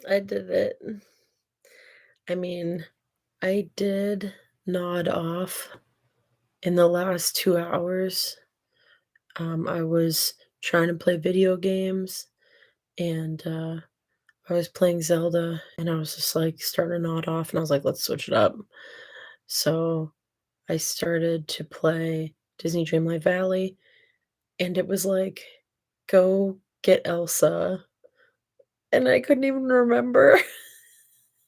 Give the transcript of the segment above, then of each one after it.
I did it. I mean, I did nod off in the last 2 hours. I was trying to play video games, and, I was playing Zelda, and I was just, like, starting to nod off, and I was like, "Let's switch it up." So, I started to play Disney Dreamlight Valley, and it was like, "Go get Elsa," and I couldn't even remember.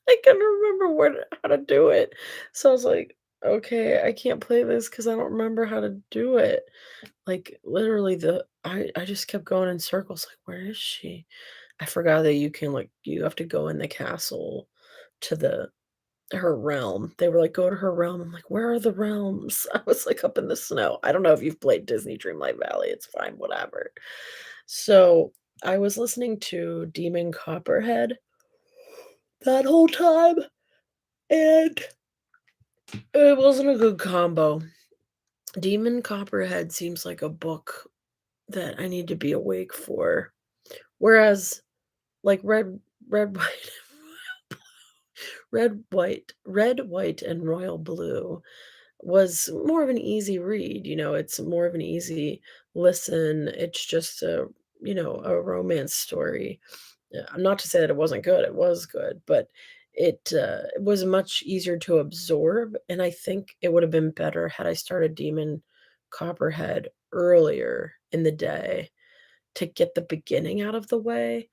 I couldn't remember how to do it. So I was like, "Okay, I can't play this because I don't remember how to do it." Like, literally I just kept going in circles, like, "Where is she?" I forgot that you have to go in the castle to her realm. They were like, "Go to her realm." I'm like, "Where are the realms?" I was, like, up in the snow. I don't know if you've played Disney Dreamlight Valley, it's fine, whatever. So, I was listening to Demon Copperhead that whole time, and it wasn't a good combo. Demon Copperhead seems like a book that I need to be awake for, whereas, like, Red, White Red, White, and Royal Blue was more of an easy read, it's more of an easy listen, it's just a romance story. Not to say that it wasn't good, it was good, but it was much easier to absorb, and I think it would have been better had I started Demon Copperhead earlier in the day to get the beginning out of the way,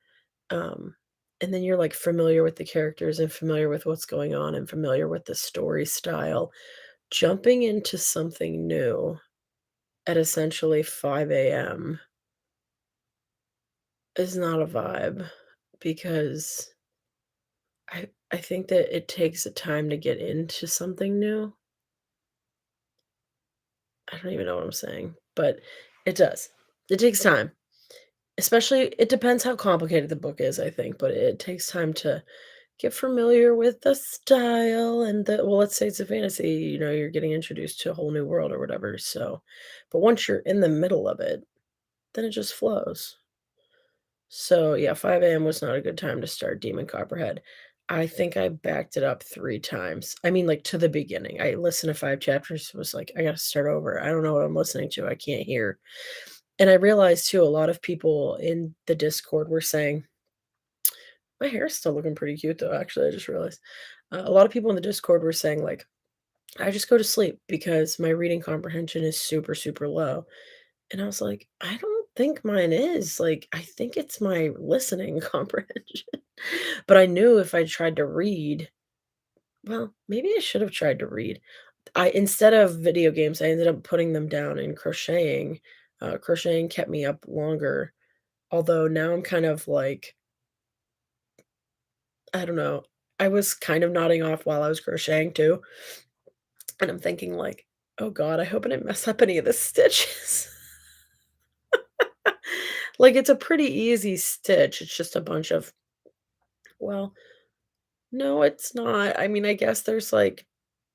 um, and then you're, like, familiar with the characters and familiar with what's going on and familiar with the story style. Jumping into something new at essentially 5 AM is not a vibe because I think that it takes a time to get into something new. I don't even know what I'm saying, but it does. It takes time. Especially it depends how complicated the book is, I think, but it takes time to get familiar with the style and let's say it's a fantasy, you're getting introduced to a whole new world or whatever, so but once you're in the middle of it, then it just flows. So, yeah, 5 AM was not a good time to start Demon Copperhead. I think I backed it up 3 times. I mean, like, to the beginning. I listened to 5 chapters, was like, "I gotta start over. I don't know what I'm listening to. I can't hear." And I realized too, a lot of people in the Discord were saying my hair's still looking pretty cute though, actually, I just realized. A lot of people in the Discord were saying, like, "I just go to sleep because my reading comprehension is super, super low." And I was like, "I don't think mine is, like, I think it's my listening comprehension." But I knew if I tried to read well, maybe I should have tried to read. I instead of video games, I ended up putting them down and crocheting. Crocheting kept me up longer, although now I'm kind of like, I don't know, I was kind of nodding off while I was crocheting too, and I'm thinking like, "Oh god, I hope I didn't mess up any of the stitches." Like, it's a pretty easy stitch, it's just a bunch of well, no, it's not. I mean, I guess there's, like,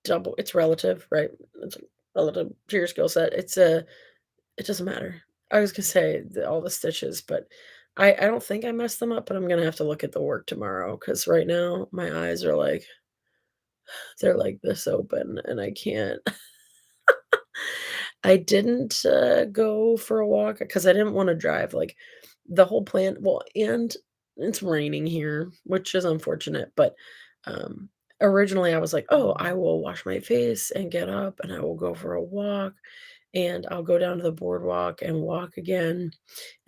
double it's relative, right? It's relative to your skill set. It doesn't matter. I was gonna say all the stitches, but I don't think I messed them up, but I'm gonna have to look at the work tomorrow because right now my eyes are like they're like this open and I can't. I didn't, go for a walk because I didn't wanna drive, like, the whole plan well, and it's raining here, which is unfortunate, but, um, originally I was like, "Oh, I will wash my face and get up, and I will go for a walk, and I'll go down to the boardwalk and walk again,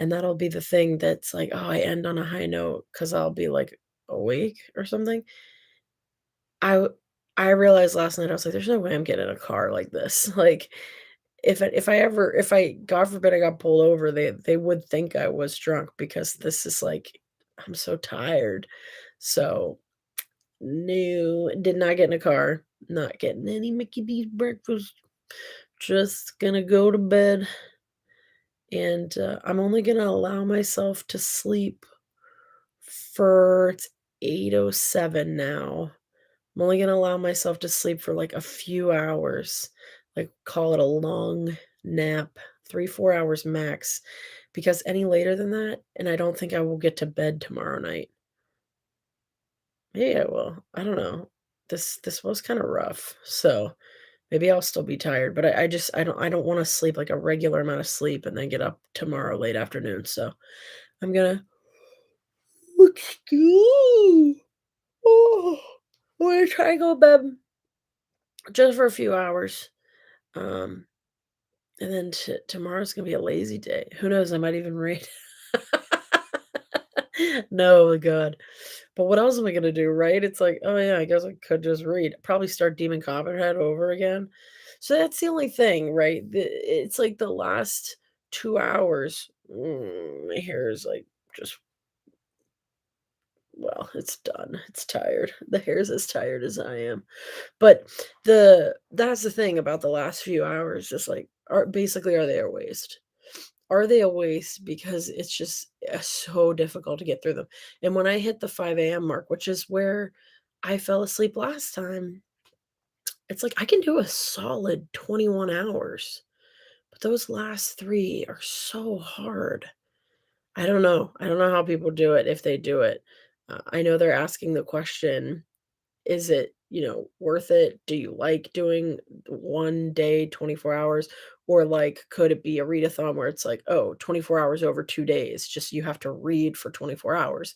and that'll be the thing that's like, oh, I end on a high note because 'cause I'll be, like, awake or something." I w I realized last night, I was like, "There's no way I'm getting in a car like this." Like, if I God forbid I got pulled over, they would think I was drunk because this is like I'm so tired. So, no, did not get in a car, not getting any Mickey D's breakfast, just gonna go to bed, and, I'm only gonna allow myself to sleep for it's 8:07 now. I'm only gonna allow myself to sleep for, like, a few hours, like, call it a long nap, 3, 4 hours max, because any later than that, and I don't think I will get to bed tomorrow night. Maybe I will. I don't know. This was kinda rough, so maybe I'll still be tired, but I don't wanna sleep, like, a regular amount of sleep and then get up tomorrow late afternoon, so I'm gonna oh, I'm gonna try and go to bed just for a few hours, um, and then tomorrow's gonna be a lazy day. Who knows? I might even read. No, God. But what else am I gonna do, right? It's like, "Oh, yeah, I guess I could just read." Probably start Demon Copperhead over again. So that's the only thing, right? It's like the last 2 hours, my hair is, like, just well, it's done. It's tired. The hair's as tired as I am. But that's the thing about the last few hours, just, like, are they a waste? Are they a waste because it's just, so difficult to get through them, and when I hit the 5 a.m. mark, which is where I fell asleep last time, it's like I can do a solid 21 hours, but those last 3 are so hard. I don't know. I don't know how people do it if they do it. I know they're asking the question, is it, worth it? Do you like doing one day, 24 hours? Or like, could it be a readathon where it's like, oh, 24 hours over 2 days, just you have to read for 24 hours?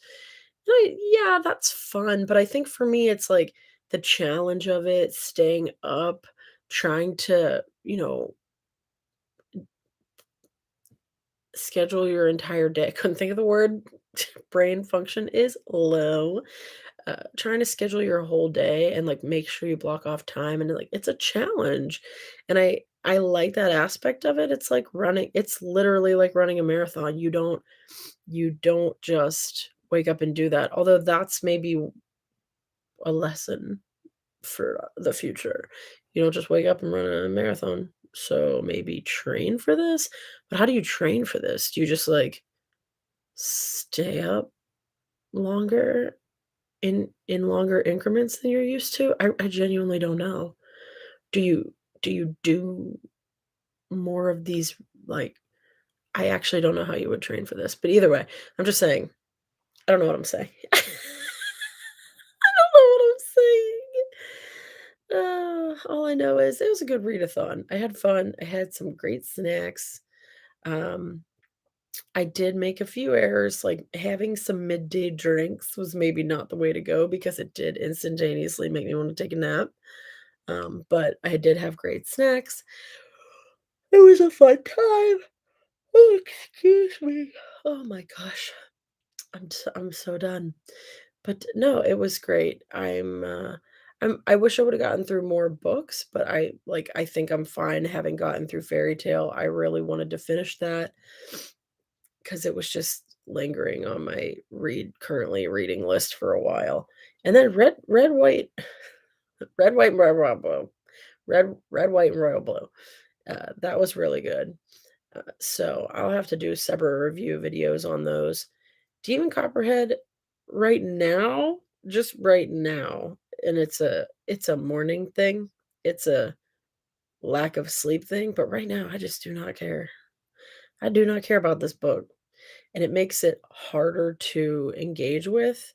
Yeah, that's fun. But I think for me, it's like the challenge of it, staying up, trying to, schedule your entire day. I couldn't think of the word. Brain function is low. Trying to schedule your whole day and, like, make sure you block off time, and, like, it's a challenge, and I like that aspect of it. It's literally like running a marathon. You don't just wake up and do that, although that's maybe a lesson for the future. You don't just wake up and run a marathon, so maybe train for this? But how do you train for this? Do you just, like, stay up longer in longer increments than you're used to? I genuinely don't know. Do you do more of these, like I actually don't know how you would train for this, but either way, I'm just saying, I don't know what I'm saying. I don't know what I'm saying. All I know is it was a good readathon. I had fun. I had some great snacks. Um, I did make a few errors, like having some midday drinks was maybe not the way to go because it did instantaneously make me want to take a nap. But I did have great snacks. It was a fun time. Oh, excuse me. Oh my gosh. I'm so done. But no, it was great. I wish I would have gotten through more books, but I think I'm fine having gotten through Fairy Tale. I really wanted to finish that because it was just lingering on my currently reading list for a while. And then red, white, and royal blue. Red, white, and royal blue. That was really good. So I'll have to do separate review videos on those. Demon Copperhead, right now, just right now, and it's a morning thing. It's a lack of sleep thing, but right now I just do not care. I do not care about this book, and it makes it harder to engage with.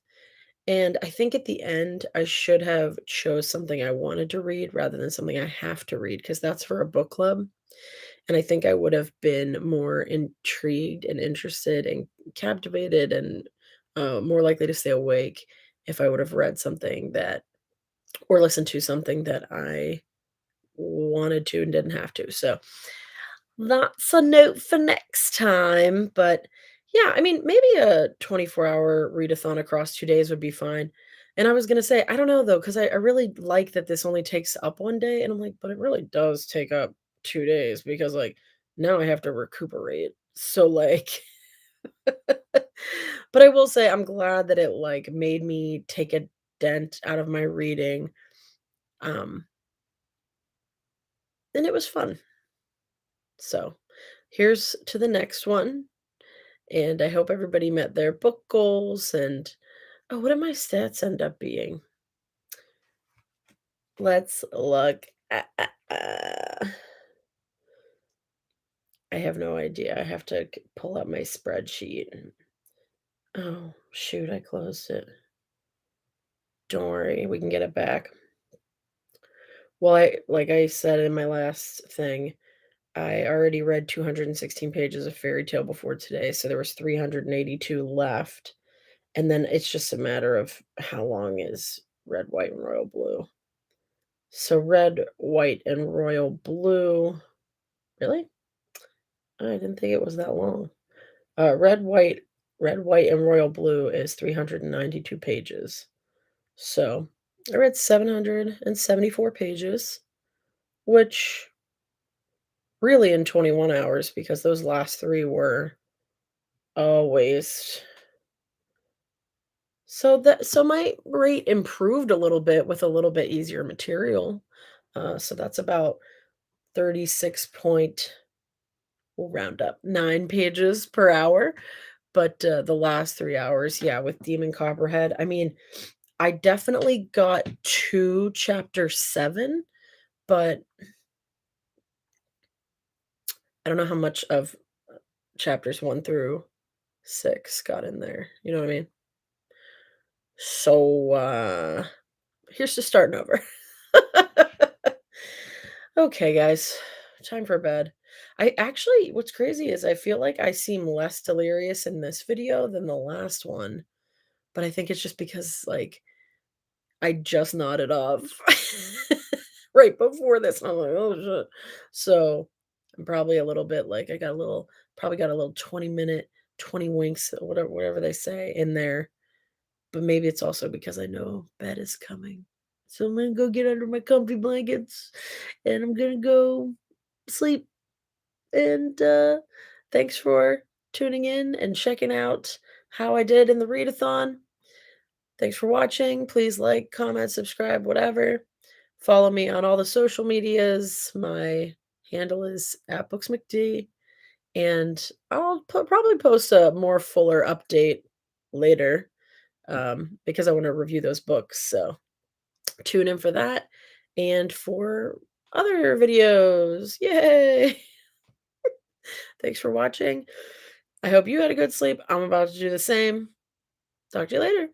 And I think at the end, I should have chose something I wanted to read rather than something I have to read because that's for a book club. And I think I would have been more intrigued and interested and captivated and, more likely to stay awake if I would have read something that or listened to something that I wanted to and didn't have to. So that's a note for next time. But yeah, I mean, maybe a 24-hour readathon across 2 days would be fine. And I was gonna say, I don't know though, because I really like that this only takes up 1 day. And I'm like, but it really does take up 2 days because like now I have to recuperate. So like but I will say I'm glad that it like made me take a dent out of my reading. Um, and it was fun. So here's to the next one. And I hope everybody met their book goals and oh, what did my stats end up being? Let's look. I have no idea. I have to pull up my spreadsheet. Oh, shoot, I closed it. Don't worry, we can get it back. Well, I like I said in my last thing, I already read 216 pages of fairy tale before today, so there was 382 left, and then it's just a matter of how long is red, white, and royal blue. So red, white, and royal blue. Really? I didn't think it was that long. Red, white, and royal blue is 392 pages. So I read 774 pages, which really in 21 hours because those last 3 were a waste. So my rate improved a little bit with a little bit easier material. So that's about 36 point, we'll round up, 9 pages per hour. But, the last 3 hours, yeah, with Demon Copperhead, I mean, I definitely got to chapter 7, but I don't know how much of chapters 1 through 6 got in there, you know what I mean? So, here's to starting over. Okay, guys, time for bed. I actually what's crazy is I feel like I seem less delirious in this video than the last one, but I think it's just because, like, I just nodded off right before this, and I'm like, "Oh, shit." So, I'm probably a little bit like I got a little probably got a little 20-minute, 20 winks, or whatever they say in there, but maybe it's also because I know bed is coming. So, I'm gonna go get under my comfy blankets, and I'm gonna go sleep, and, thanks for tuning in and checking out how I did in the readathon. Thanks for watching. Please like, comment, subscribe, whatever. Follow me on all the social medias. My handle is @booksmcd, and probably post a more fuller update later because I want to review those books. So tune in for that and for other videos. Yay! Thanks for watching. I hope you had a good sleep. I'm about to do the same. Talk to you later.